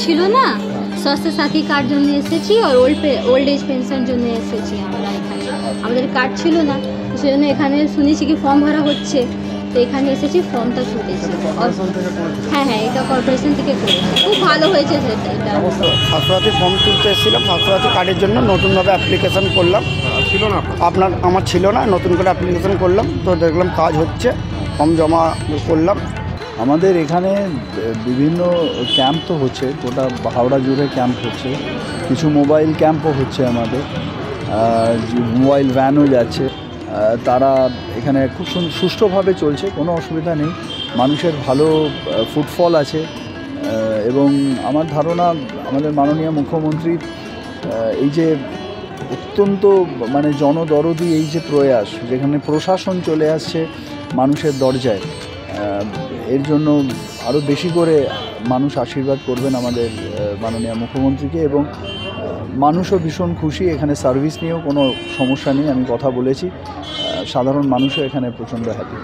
ছিল না, স্বাস্থ্য সাথী কার্ড জন্য এসেছি আর ওল্ড এজ পেনশন জন্য এসেছি আমরা এখানে। আমাদের কার্ড ছিল না, সেই জন্য এখানে শুনেছি কি ফর্ম ভরা হচ্ছে, তো এখানে এসেছি ফর্মটা তুলেছি। হ্যাঁ হ্যাঁ, এটা কর্পোরেশন থেকে করেছে, খুব ভালো হয়েছে সেটা। এটা স্বাস্থ্যসাথী ফর্ম তুলতে এসেছিলাম, স্বাস্থ্যসাথী কার্ডের জন্য নতুনভাবে অ্যাপ্লিকেশন করলাম। ছিল না আমার ছিল না, নতুন করে অ্যাপ্লিকেশন করলাম, তো দেখলাম কাজ হচ্ছে, ফর্ম জমা করলাম। আমাদের এখানে বিভিন্ন ক্যাম্প তো হচ্ছে, গোটা হাওড়া জুড়ে ক্যাম্প হচ্ছে, কিছু মোবাইল ক্যাম্পও হচ্ছে আমাদের, মোবাইল ভ্যানও যাচ্ছে। তারা এখানে খুব সুষ্ঠুভাবে চলছে, কোনো অসুবিধা নেই, মানুষের ভালো ফুটফল আছে। এবং আমার ধারণা আমাদের মাননীয় মুখ্যমন্ত্রীর এই যে অত্যন্ত মানে জনদরদি এই যে প্রয়াস, যেখানে প্রশাসন চলে আসছে মানুষের দরজায়, এর জন্য আরও বেশি করে মানুষ আশীর্বাদ করবেন আমাদের মাননীয় মুখ্যমন্ত্রীকে। এবং মানুষও ভীষণ খুশি, এখানে সার্ভিস নিয়েও কোনো সমস্যা নেই, আমি কথা বলেছি, সাধারণ মানুষও এখানে প্রচণ্ড হ্যাপি।